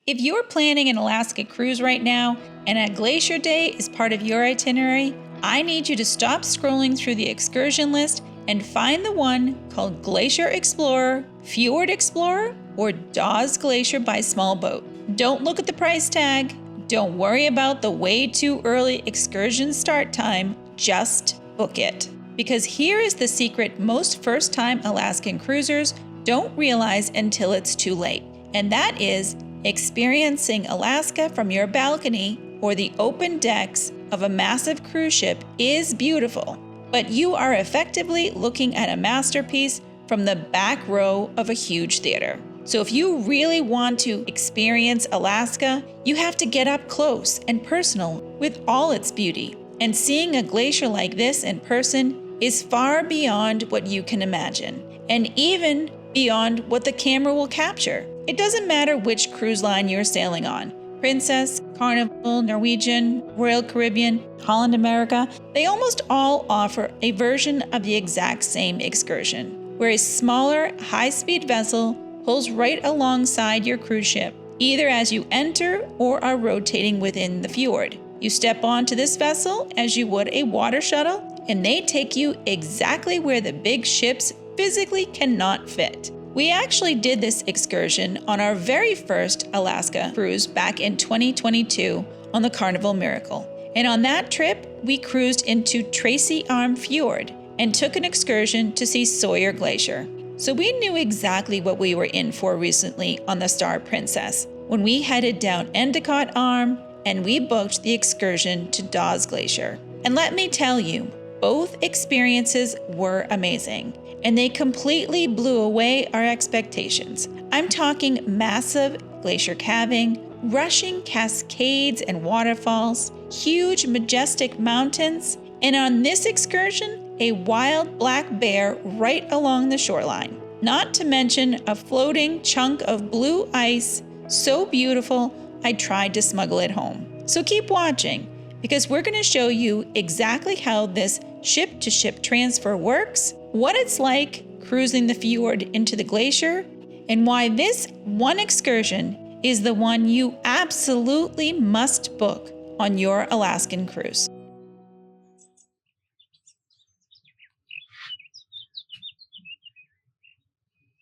If you're planning an Alaska cruise right now and a glacier day is part of your itinerary, I need you to stop scrolling through the excursion list and find the one called Glacier Explorer, Fjord Explorer, or Dawes Glacier by small boat. Don't look at the price tag. Don't worry about the way too early excursion start time. Just book it. Because here is the secret most first-time Alaskan cruisers don't realize until it's too late. And that is experiencing Alaska from your balcony or the open decks of a massive cruise ship is beautiful. But you are effectively looking at a masterpiece from the back row of a huge theater. So if you really want to experience Alaska, you have to get up close and personal with all its beauty. And seeing a glacier like this in person is far beyond what you can imagine, and even beyond what the camera will capture. It doesn't matter which cruise line you're sailing on. Princess, Carnival, Norwegian, Royal Caribbean, Holland America, they almost all offer a version of the exact same excursion, where a smaller, high-speed vessel pulls right alongside your cruise ship, either as you enter or are rotating within the fjord. You step onto this vessel as you would a water shuttle, and they take you exactly where the big ships physically cannot fit. We actually did this excursion on our very first Alaska cruise back in 2022 on the Carnival Miracle. And on that trip, we cruised into Tracy Arm Fjord and took an excursion to see Sawyer Glacier. So we knew exactly what we were in for recently on the Star Princess when we headed down Endicott Arm and we booked the excursion to Dawes Glacier. And let me tell you, both experiences were amazing, and they completely blew away our expectations. I'm talking massive glacier calving, rushing cascades and waterfalls, huge majestic mountains, and on this excursion, a wild black bear right along the shoreline. Not to mention a floating chunk of blue ice, so beautiful I tried to smuggle it home. So keep watching, because we're going to show you exactly how this ship-to-ship transfer works, what it's like cruising the fjord into the glacier, and why this one excursion is the one you absolutely must book on your Alaskan cruise.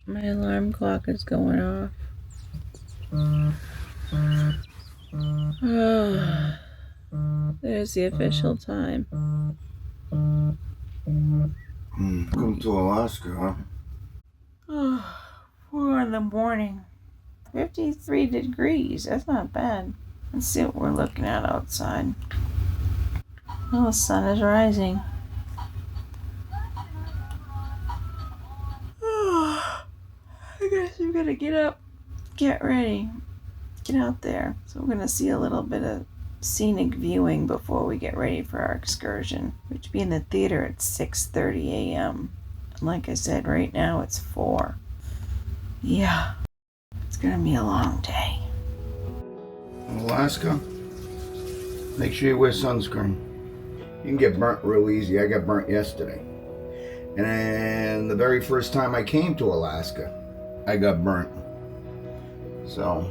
My alarm clock is going off. There's the official time. Come to Alaska, huh? 4 in the morning. 53 degrees. That's not bad. Let's see what we're looking at outside. Oh, the sun is rising. I guess we're gonna get up, get ready, get out there. So we're gonna see a little bit of scenic viewing before we get ready for our excursion, which will be in the theater at 6:30 a.m. And like I said, right now it's 4. Yeah, it's gonna be a long day. In Alaska, make sure you wear sunscreen. You can get burnt real easy. I got burnt yesterday. And the very first time I came to Alaska, I got burnt. So,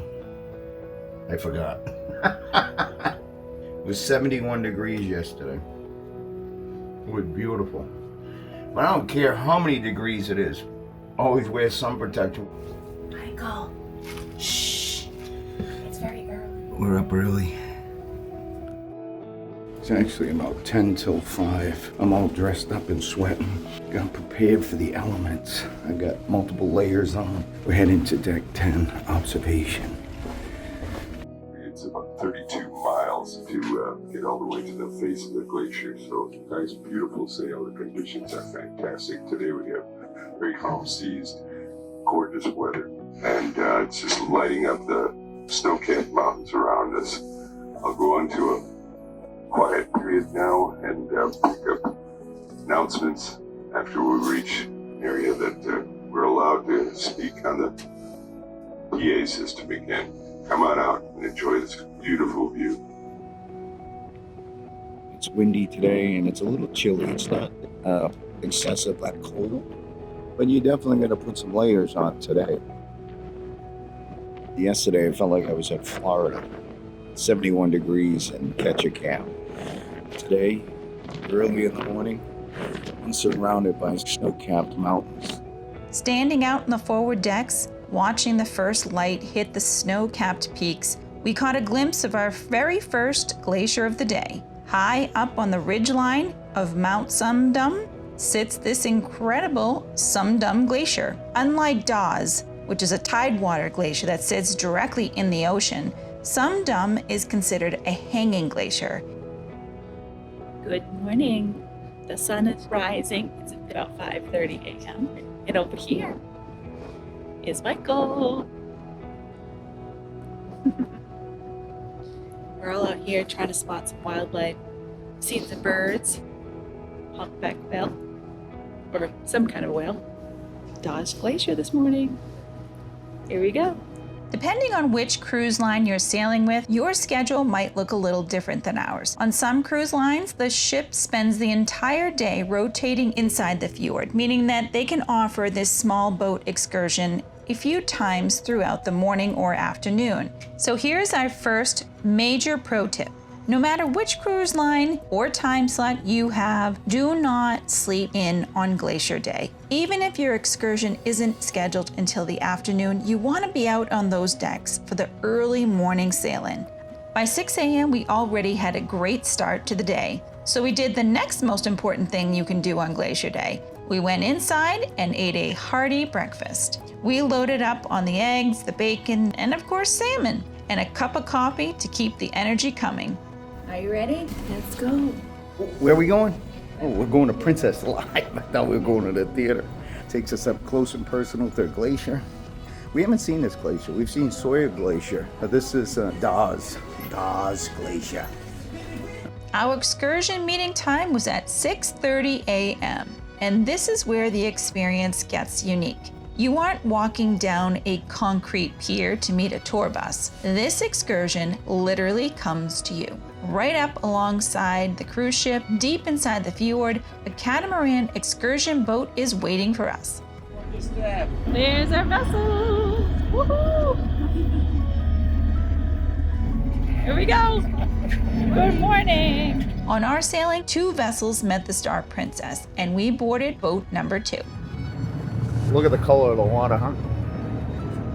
I forgot. It was 71 degrees yesterday. It was beautiful. But I don't care how many degrees it is. Always wear sun protection. Michael, shh. It's very early. We're up early. It's actually about 10 till 5. I'm all dressed up and sweating. Got prepared for the elements. I got multiple layers on. We're heading to deck 10, observation. It's about 32 miles to get all the way to the face of the glacier. So nice, beautiful sail. The conditions are fantastic. Today we have very calm seas, gorgeous weather, and it's just lighting up the snow-capped mountains around us. I'll go on to a quiet period now and pick up announcements after we reach an area that we're allowed to speak on the PA system again. Come on out and enjoy this beautiful view. It's windy today and it's a little chilly. It's not excessive like cold, but you're definitely going to put some layers on today. Yesterday, I felt like I was in Florida, 71 degrees in Ketchikan. Today, early in the morning, I'm surrounded by snow-capped mountains. Standing out in the forward decks, watching the first light hit the snow-capped peaks, we caught a glimpse of our very first glacier of the day. High up on the ridgeline of Mount Sum Dum sits this incredible Sum Dum Glacier. Unlike Dawes, which is a tidewater glacier that sits directly in the ocean, Sum Dum is considered a hanging glacier. Good morning. The sun is rising. It's about 5:30 a.m. And over here is Michael. We're all out here trying to spot some wildlife. Seen some birds, humpback whale, or some kind of whale. Dawes Glacier this morning. Here we go. Depending on which cruise line you're sailing with, your schedule might look a little different than ours. On some cruise lines, the ship spends the entire day rotating inside the fjord, meaning that they can offer this small boat excursion a few times throughout the morning or afternoon. So here's our first major pro tip. No matter which cruise line or time slot you have, do not sleep in on Glacier Day. Even if your excursion isn't scheduled until the afternoon, you want to be out on those decks for the early morning sail-in. By 6 a.m., we already had a great start to the day. So we did the next most important thing you can do on Glacier Day. We went inside and ate a hearty breakfast. We loaded up on the eggs, the bacon, and of course salmon, and a cup of coffee to keep the energy coming. Are you ready? Let's go. Where are we going? Oh, we're going to Princess Live. I thought we were going to the theater. Takes us up close and personal to a glacier. We haven't seen this glacier. We've seen Sawyer Glacier. This is Dawes Glacier. Our excursion meeting time was at 6:30 a.m. And this is where the experience gets unique. You aren't walking down a concrete pier to meet a tour bus. This excursion literally comes to you. Right up alongside the cruise ship, deep inside the fjord, a catamaran excursion boat is waiting for us. There's our vessel. Woohoo! Here we go. Good morning. On our sailing, 2 vessels met the Star Princess, and we boarded boat number 2. Look at the color of the water, huh?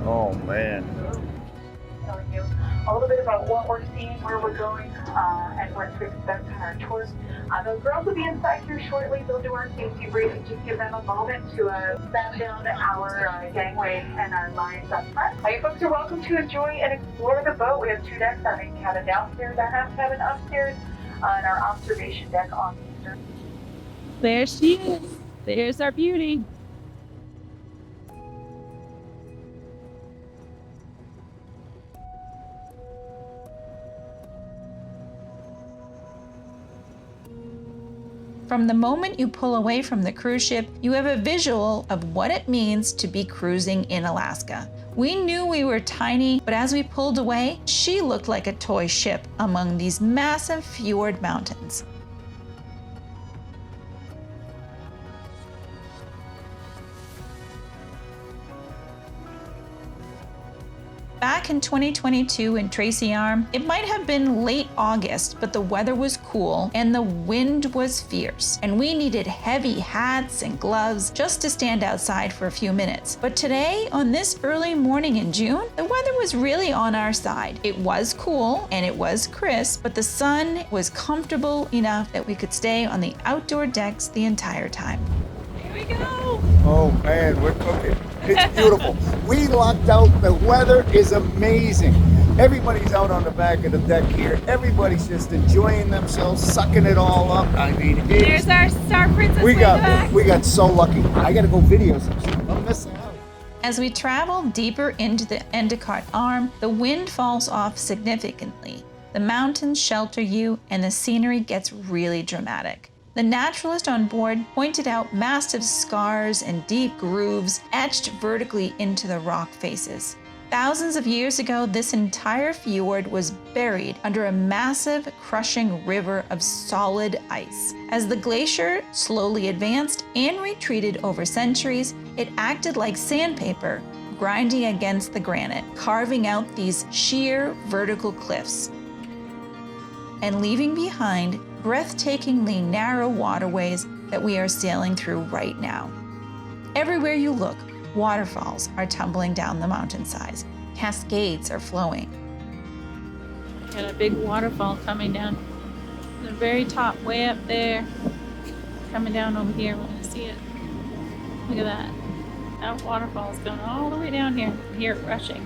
Oh, man. Telling you a little bit about what we're seeing, where we're going, and what to expect on our tours. The girls will be inside here shortly. They'll do our safety briefing. Just give them a moment to batten down our gangway and our lines up front. You folks are welcome to enjoy and explore the boat. We have 2 decks, our main cabin downstairs, our half cabin upstairs, and our observation deck on the stern. There she is. There's our beauty. From the moment you pull away from the cruise ship, you have a visual of what it means to be cruising in Alaska. We knew we were tiny, but as we pulled away, she looked like a toy ship among these massive fjord mountains. Back in 2022 in Tracy Arm, it might have been late August, but the weather was cool and the wind was fierce, and we needed heavy hats and gloves just to stand outside for a few minutes. But today, on this early morning in June, the weather was really on our side. It was cool and it was crisp, but the sun was comfortable enough that we could stay on the outdoor decks the entire time. Here we go. Oh, man, we're cooking. It's beautiful. We lucked out. The weather is amazing. Everybody's out on the back of the deck here. Everybody's just enjoying themselves, sucking it all up. I mean, There's our Star Princess. we got so lucky. I got to go video some stuff. I'm missing out. As we travel deeper into the Endicott Arm, the wind falls off significantly. The mountains shelter you, and the scenery gets really dramatic. The naturalist on board pointed out massive scars and deep grooves etched vertically into the rock faces. Thousands of years ago, this entire fjord was buried under a massive, crushing river of solid ice. As the glacier slowly advanced and retreated over centuries, it acted like sandpaper, grinding against the granite, carving out these sheer vertical cliffs, and leaving behind breathtakingly narrow waterways that we are sailing through right now. Everywhere you look, waterfalls are tumbling down the mountainsides. Cascades are flowing. Got a big waterfall coming down the very top, way up there. Coming down over here, we're gonna see it. Look at that. That waterfall is going all the way down here. You can hear it rushing.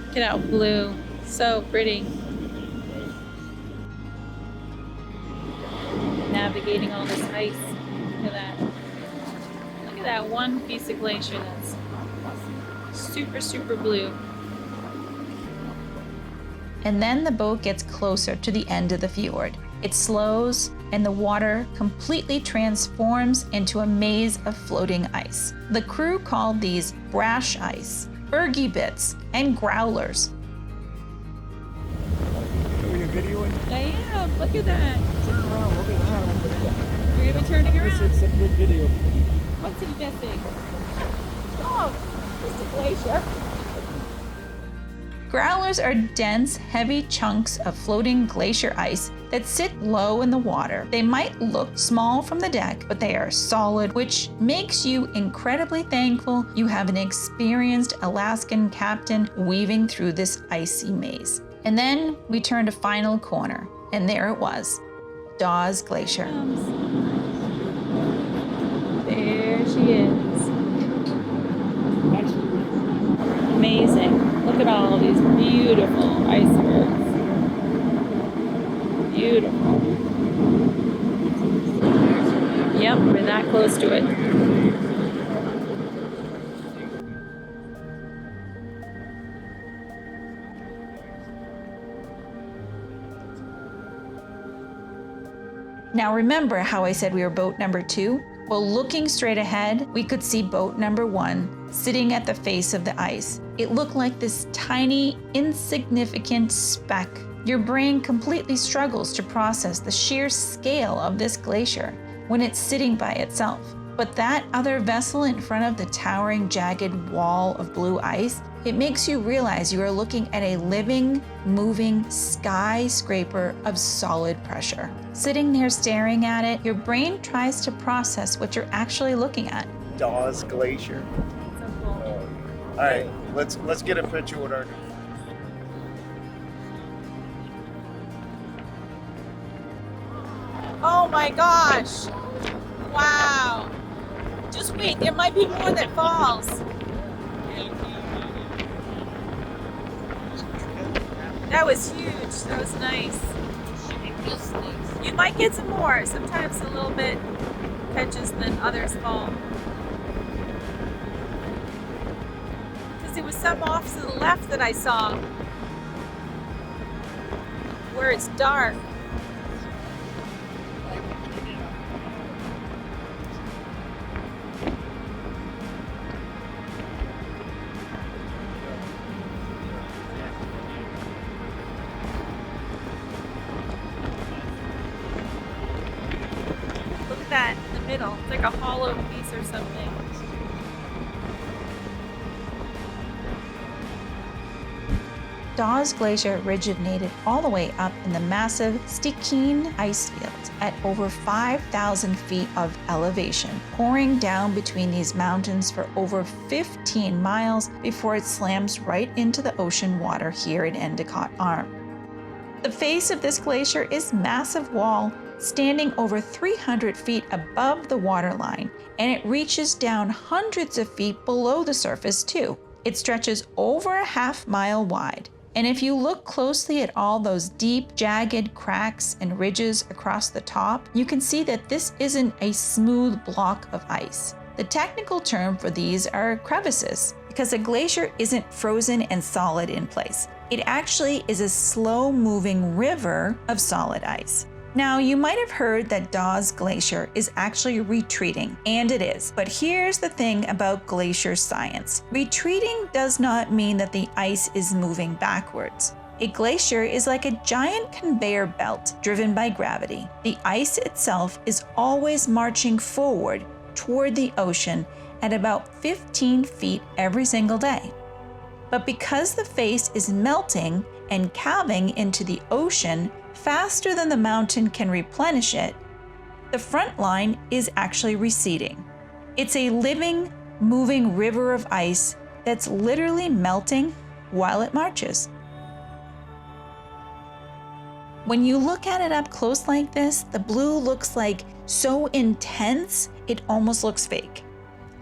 Look at how blue. So pretty. Navigating all this ice. Look at that. Look at that one piece of glacier that's super, super blue. And then the boat gets closer to the end of the fjord. It slows, and the water completely transforms into a maze of floating ice. The crew called these brash ice, ergy bits, and growlers. Are you videoing? I am. Look at that. Turn around, look at that over there. You're even turning around. It's a good video. What's he missing? Oh, just a glacier. Growlers are dense, heavy chunks of floating glacier ice that sit low in the water. They might look small from the deck, but they are solid, which makes you incredibly thankful you have an experienced Alaskan captain weaving through this icy maze. And then we turned a final corner, and there it was, Dawes Glacier. There she is. Amazing. Look at all these beautiful icebergs. Beautiful. Yep, we're that close to it. Now remember how I said we were boat number 2? Well, looking straight ahead, we could see boat number 1 sitting at the face of the ice. It looked like this tiny, insignificant speck. Your brain completely struggles to process the sheer scale of this glacier when it's sitting by itself. But that other vessel in front of the towering, jagged wall of blue ice, it makes you realize you are looking at a living, moving skyscraper of solid pressure. Sitting there staring at it, your brain tries to process what you're actually looking at. Dawes Glacier. So cool. All right, let's get a picture with our. Oh my gosh! Wow! Just wait, there might be more that falls. That was huge. That was nice. You might get some more. Sometimes a little bit catches than others fall. Because there was some off to the left that I saw where it's dark. That in the middle. It's like a hollow piece or something. Dawes Glacier originated all the way up in the massive Stikine ice fields at over 5,000 feet of elevation, pouring down between these mountains for over 15 miles before it slams right into the ocean water here at Endicott Arm. The face of this glacier is a massive wall standing over 300 feet above the waterline, and it reaches down hundreds of feet below the surface too. It stretches over a half-mile wide, and if you look closely at all those deep, jagged cracks and ridges across the top, you can see that this isn't a smooth block of ice. The technical term for these are crevices, because a glacier isn't frozen and solid in place. It actually is a slow-moving river of solid ice. Now, you might have heard that Dawes Glacier is actually retreating, and it is. But here's the thing about glacier science. Retreating does not mean that the ice is moving backwards. A glacier is like a giant conveyor belt driven by gravity. The ice itself is always marching forward toward the ocean at about 15 feet every single day. But because the face is melting and calving into the ocean faster than the mountain can replenish it, the front line is actually receding. It's a living, moving river of ice that's literally melting while it marches. When you look at it up close like this, the blue looks like so intense, it almost looks fake.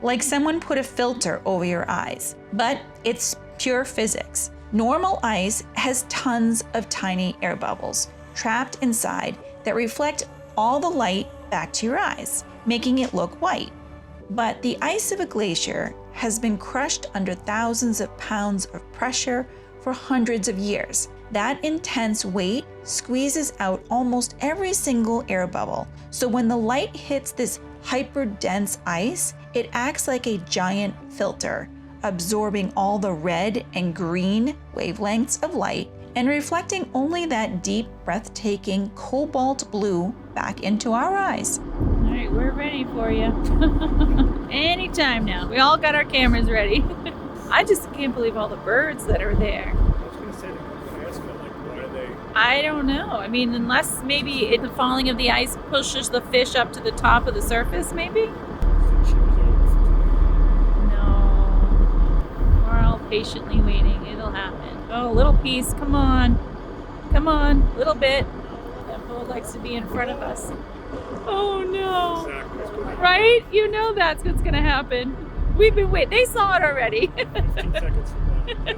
Like someone put a filter over your eyes. But it's pure physics. Normal ice has tons of tiny air bubbles trapped inside that reflect all the light back to your eyes, making it look white. But the ice of a glacier has been crushed under thousands of pounds of pressure for hundreds of years. That intense weight squeezes out almost every single air bubble. So when the light hits this hyper-dense ice, it acts like a giant filter, absorbing all the red and green wavelengths of light and reflecting only that deep, breathtaking cobalt blue back into our eyes. All right, we're ready for you. Anytime now. We all got our cameras ready. I just can't believe all the birds that are there. I don't know. I mean, unless maybe the falling of the ice pushes the fish up to the top of the surface, maybe? No. We're all patiently waiting. It'll happen. Oh, little piece. Come on. Come on. Little bit. That boat likes to be in front of us. Oh, no. Right? You know that's what's going to happen. We've been waiting. They saw it already. 15 seconds from now.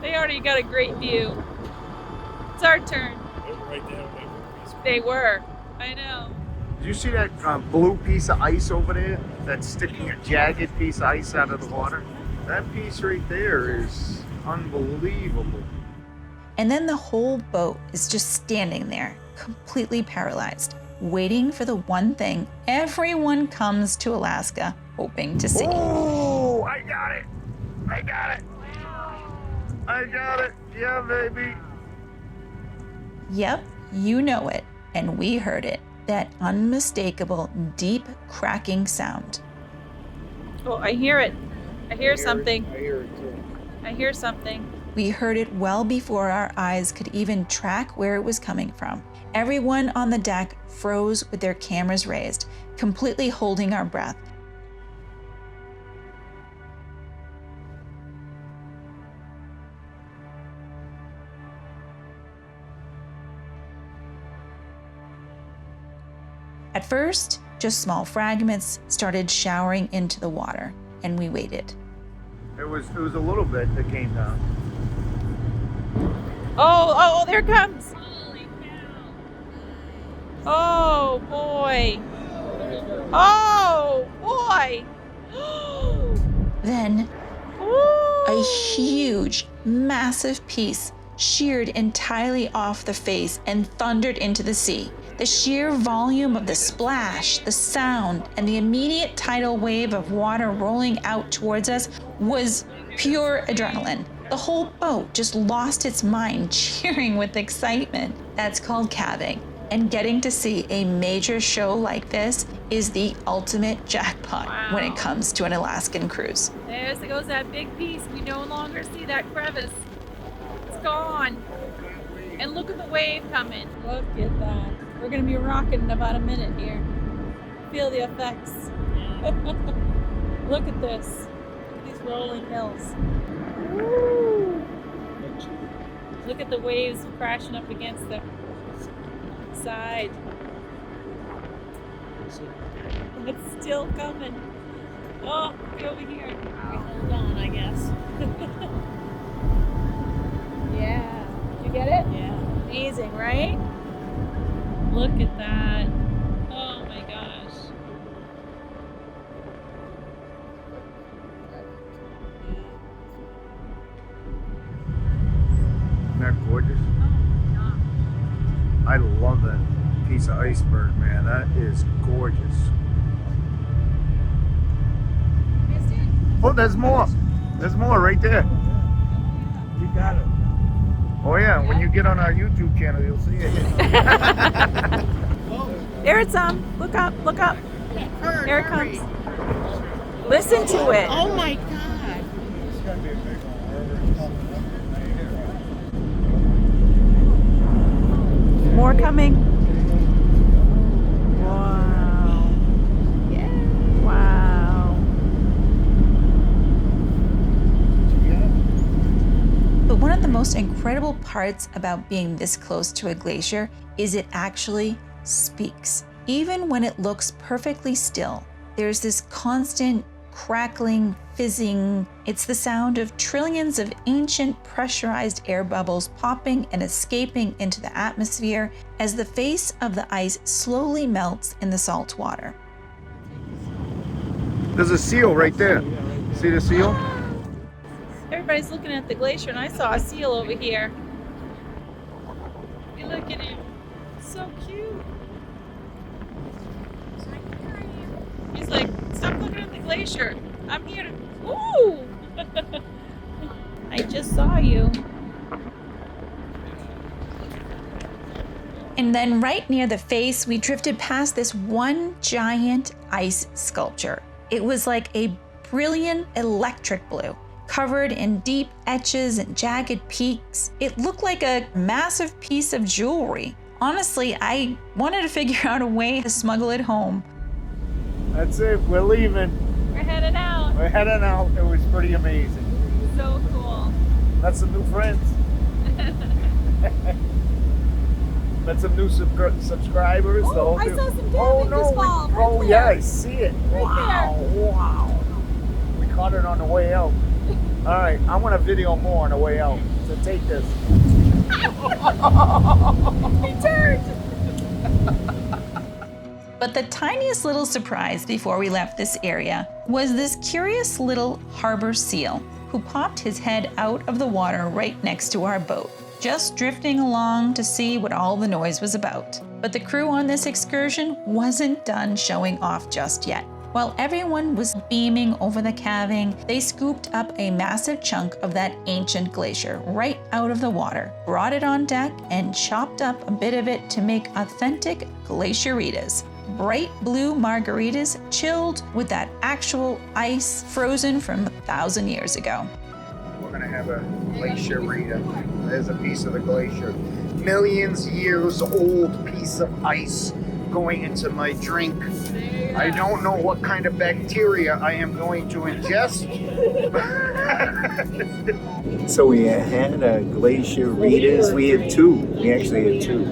They already got a great view. It's our turn. Right there. They were. I know. Did you see that blue piece of ice over there? That's sticking a jagged piece of ice out of the water? That piece right there is unbelievable. And then the whole boat is just standing there, completely paralyzed, waiting for the one thing everyone comes to Alaska hoping to see. Oh, I got it. I got it. I got it. Yeah, baby. Yep, you know it, and we heard it. That unmistakable, deep cracking sound. Oh, I hear it. I hear something. I hear it too. I hear something. We heard it well before our eyes could even track where it was coming from. Everyone on the deck froze with their cameras raised, completely holding our breath. At first, just small fragments started showering into the water, and we waited. It was a little bit that came down. Oh, there it comes. Holy cow. Oh, boy. Oh, boy. Then, a huge, massive piece sheared entirely off the face and thundered into the sea. The sheer volume of the splash, the sound, and the immediate tidal wave of water rolling out towards us was pure adrenaline. The whole boat just lost its mind, cheering with excitement. That's called calving. And getting to see a major show like this is the ultimate jackpot when it comes to an Alaskan cruise. There goes that big piece. We no longer see that crevice. It's gone. And look at the wave coming. Look at that. We're going to be rocking in about a minute here. Feel the effects. Look at this. Look at these rolling hills. Woo! Look at the waves crashing up against the side. It's still coming. Oh, be over here. Hold on, I guess. Yeah. Did you get it? Yeah. Amazing, right? Look at that. Oh my gosh. Isn't that gorgeous? I love that piece of iceberg, man. That is gorgeous. Oh, there's more. There's more right there. You got it. Oh yeah, when you get on our YouTube channel, you'll see it. There's some. Look up, look up. Here it comes. Listen to it. Oh my God. More coming. Wow. Yeah. Wow. But one of the most incredible parts about being this close to a glacier is it actually speaks. Even when it looks perfectly still, there's this constant crackling, fizzing. It's the sound of trillions of ancient pressurized air bubbles popping and escaping into the atmosphere as the face of the ice slowly melts in the salt water. There's a seal right there. See the seal? Everybody's looking at the glacier, and I saw a seal over here. You look at him. So cute. He's like, stop looking at the glacier. I'm here to. Ooh! I just saw you. And then right near the face, we drifted past this one giant ice sculpture. It was like a brilliant electric blue, covered in deep etches and jagged peaks. It looked like a massive piece of jewelry. Honestly, I wanted to figure out a way to smuggle it home. That's it. We're leaving. We're headed out. We're heading out. It was pretty amazing. So cool. That's some new friends. That's some new subscribers. Oh, I saw some diving this fall. Oh Right yeah, there. I see it. Right Wow, wow. We caught it on the way out. All right, I want a video more on the way out. So take this. He turned. But the tiniest little surprise before we left this area was this curious little harbor seal who popped his head out of the water right next to our boat, just drifting along to see what all the noise was about. But the crew on this excursion wasn't done showing off just yet. While everyone was beaming over the calving, they scooped up a massive chunk of that ancient glacier right out of the water, brought it on deck, and chopped up a bit of it to make authentic glacieritas. Bright blue margaritas chilled with that actual ice frozen from 1,000 years ago. We're gonna have a glacierita. There's a piece of the glacier. Millions years old piece of ice going into my drink. I don't know what kind of bacteria I am going to ingest. So we had glacieritas. We had two. We actually had two.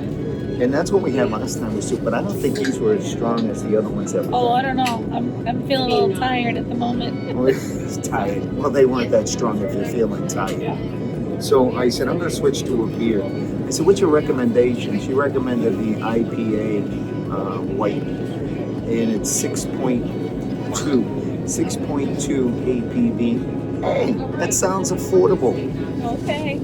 And that's what we had last time was soup, but I don't think these were as strong as the other ones that we Oh, I don't know. I'm feeling a little tired at the moment. Well, it's tired. Well, they weren't that strong if you're feeling tired. So I said, I'm going to switch to a beer. I said, what's your recommendation? She recommended the IPA white, and it's 6.2 APV. Hey, that sounds affordable. Okay.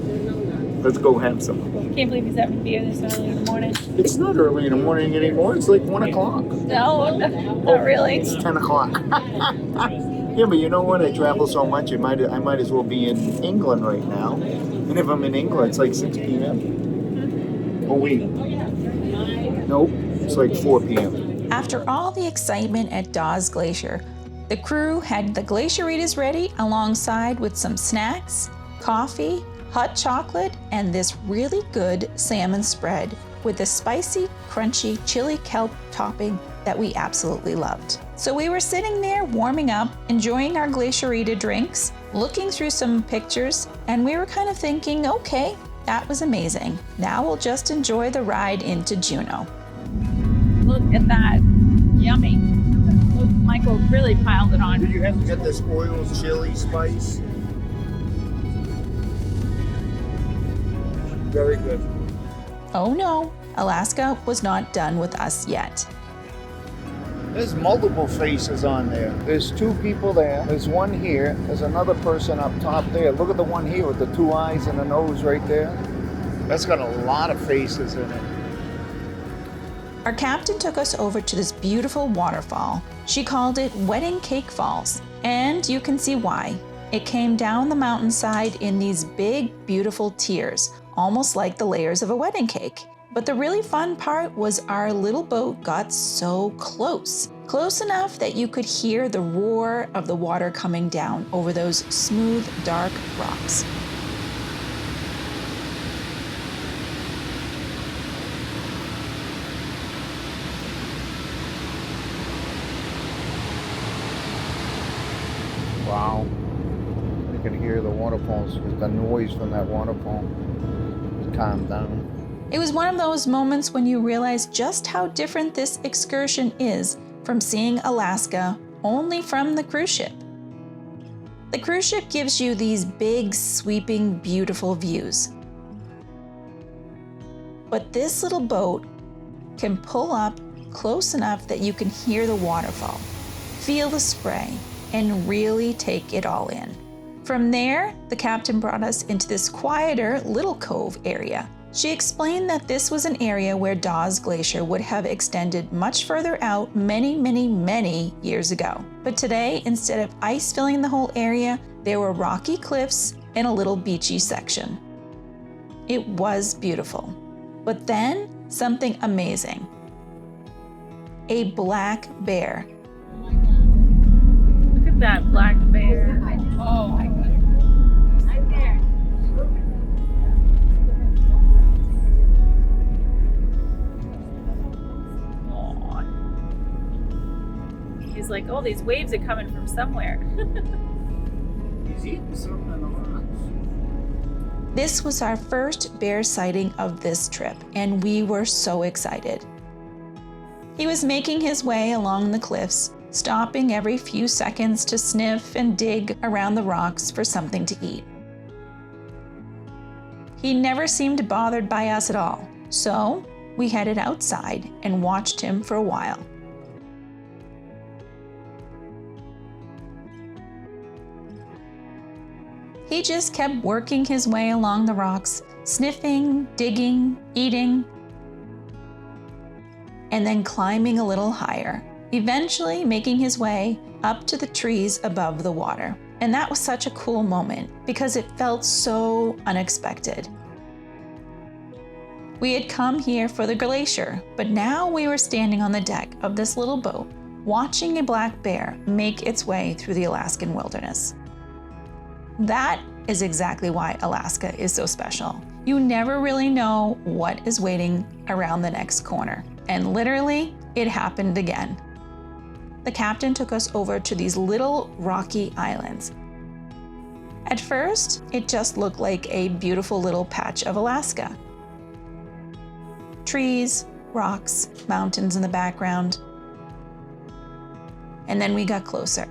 Let's go have some. Can't believe he's having beer this early in the morning. It's not early in the morning anymore. It's like 1 o'clock. No, not really. It's 10 o'clock. Yeah, but you know what? I travel so much, I might as well be in England right now. And if I'm in England, it's like 6 p.m. Oh, wait. Nope, it's like 4 p.m. After all the excitement at Dawes Glacier, the crew had the glacieritas ready alongside with some snacks, coffee, hot chocolate, and this really good salmon spread with a spicy, crunchy chili kelp topping that we absolutely loved. So we were sitting there warming up, enjoying our glacierita drinks, looking through some pictures, and we were kind of thinking, okay, that was amazing. Now we'll just enjoy the ride into Juneau. Look at that. Yummy. Look, Michael really piled it on. Did you have to get this oil chili spice? Very good. Oh no, Alaska was not done with us yet. There's multiple faces on there. There's two people there. There's one here. There's another person up top there. Look at the one here with the two eyes and a nose right there. That's got a lot of faces in it. Our captain took us over to this beautiful waterfall. She called it Wedding Cake Falls, and you can see why. It came down the mountainside in these big, beautiful tiers, almost like the layers of a wedding cake. But the really fun part was our little boat got so close enough that you could hear the roar of the water coming down over those smooth, dark rocks. Wow. You can hear the waterfalls with the noise from that waterfall. Calm down. It was one of those moments when you realize just how different this excursion is from seeing Alaska only from the cruise ship. The cruise ship gives you these big, sweeping, beautiful views. But this little boat can pull up close enough that you can hear the waterfall, feel the spray, and really take it all in. From there, the captain brought us into this quieter little cove area. She explained that this was an area where Dawes Glacier would have extended much further out many years ago. But today, instead of ice filling the whole area, there were rocky cliffs and a little beachy section. It was beautiful. But then, something amazing. A black bear. Look at that black bear. Oh my God. I'm there. He's like, oh, these waves are coming from somewhere. He's eating something on the rocks. This was our first bear sighting of this trip, and we were so excited. He was making his way along the cliffs, stopping every few seconds to sniff and dig around the rocks for something to eat. He never seemed bothered by us at all, so we headed outside and watched him for a while. He just kept working his way along the rocks, sniffing, digging, eating, and then climbing a little higher, eventually making his way up to the trees above the water. And that was such a cool moment because it felt so unexpected. We had come here for the glacier, but now we were standing on the deck of this little boat, watching a black bear make its way through the Alaskan wilderness. That is exactly why Alaska is so special. You never really know what is waiting around the next corner. And literally, it happened again. The captain took us over to these little rocky islands. At first, it just looked like a beautiful little patch of Alaska. Trees, rocks, mountains in the background. And then we got closer.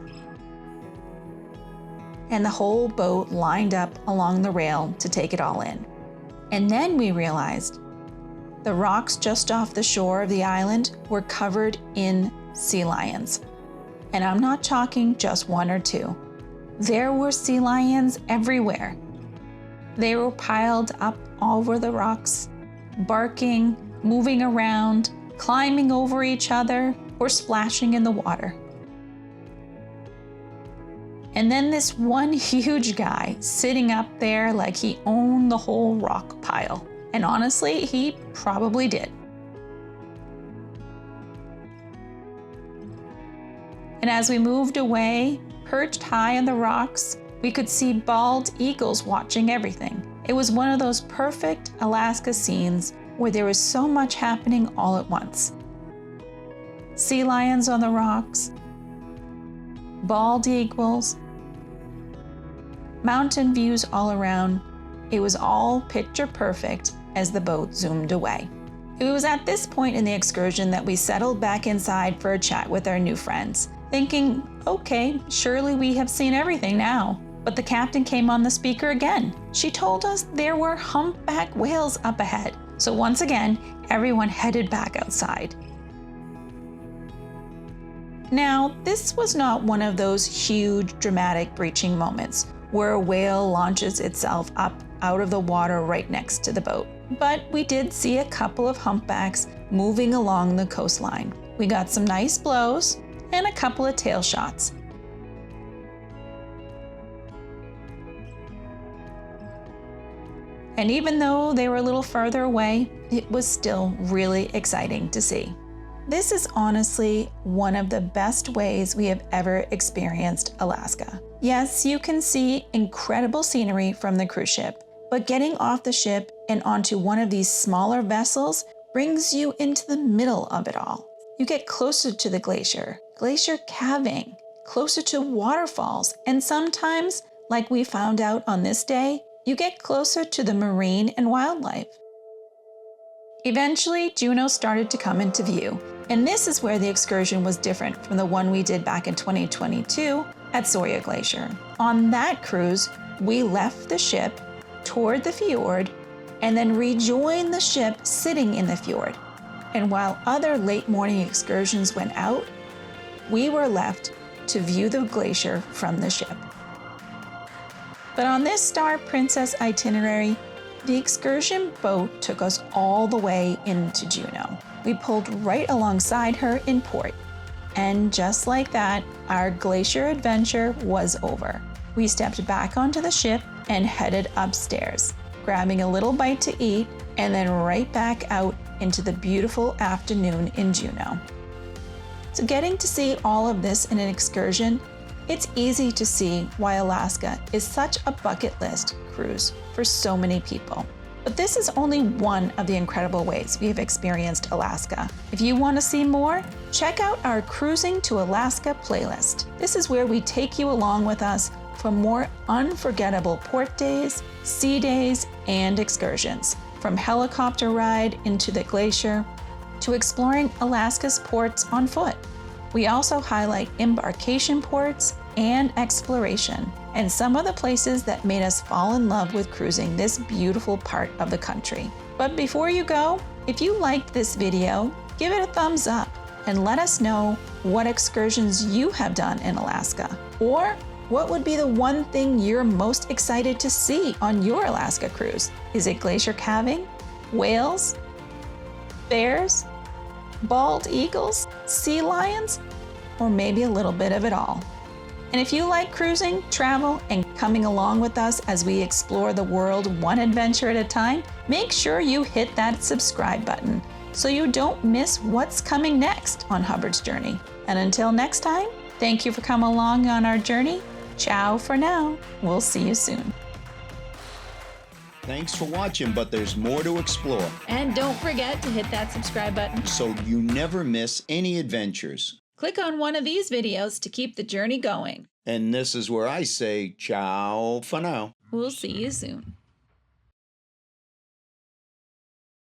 And the whole boat lined up along the rail to take it all in. And then we realized the rocks just off the shore of the island were covered in sea lions. And I'm not talking just one or two. There were sea lions everywhere. They were piled up over the rocks, barking, moving around, climbing over each other, or splashing in the water. And then this one huge guy sitting up there like he owned the whole rock pile. And honestly, he probably did. And as we moved away, perched high on the rocks, we could see bald eagles watching everything. It was one of those perfect Alaska scenes where there was so much happening all at once. Sea lions on the rocks, bald eagles, mountain views all around. It was all picture perfect as the boat zoomed away. It was at this point in the excursion that we settled back inside for a chat with our new friends, thinking, okay, surely we have seen everything now. But the captain came on the speaker again. She told us there were humpback whales up ahead. So once again, everyone headed back outside. Now, this was not one of those huge, dramatic breaching moments where a whale launches itself up out of the water right next to the boat. But we did see a couple of humpbacks moving along the coastline. We got some nice blows and a couple of tail shots. And even though they were a little further away, it was still really exciting to see. This is honestly one of the best ways we have ever experienced Alaska. Yes, you can see incredible scenery from the cruise ship, but getting off the ship and onto one of these smaller vessels brings you into the middle of it all. You get closer to the glacier calving, closer to waterfalls, and sometimes, like we found out on this day, you get closer to the marine and wildlife. Eventually, Juneau started to come into view, and this is where the excursion was different from the one we did back in 2022 at Sawyer Glacier. On that cruise, we left the ship toward the fjord and then rejoined the ship sitting in the fjord. And while other late morning excursions went out, we were left to view the glacier from the ship. But on this Star Princess itinerary, the excursion boat took us all the way into Juneau. We pulled right alongside her in port. And just like that, our glacier adventure was over. We stepped back onto the ship and headed upstairs, grabbing a little bite to eat, and then right back out into the beautiful afternoon in Juneau. So getting to see all of this in an excursion, it's easy to see why Alaska is such a bucket list cruise for so many people. But this is only one of the incredible ways we have experienced Alaska. If you want to see more, check out our Cruising to Alaska playlist. This is where we take you along with us for more unforgettable port days, sea days, and excursions. From helicopter ride into the glacier to exploring Alaska's ports on foot. We also highlight embarkation ports and exploration, and some of the places that made us fall in love with cruising this beautiful part of the country. But before you go, if you liked this video, give it a thumbs up and let us know what excursions you have done in Alaska, or what would be the one thing you're most excited to see on your Alaska cruise? Is it glacier calving, whales, bears, bald eagles, sea lions, or maybe a little bit of it all? And if you like cruising, travel, and coming along with us as we explore the world one adventure at a time, make sure you hit that subscribe button so you don't miss what's coming next on Hubbards Journey. And until next time, thank you for coming along on our journey. Ciao for now. We'll see you soon. Thanks for watching, but there's more to explore. And don't forget to hit that subscribe button So you never miss any adventures. Click on one of these videos to keep the journey going. And this is where I say ciao for now. We'll see you soon.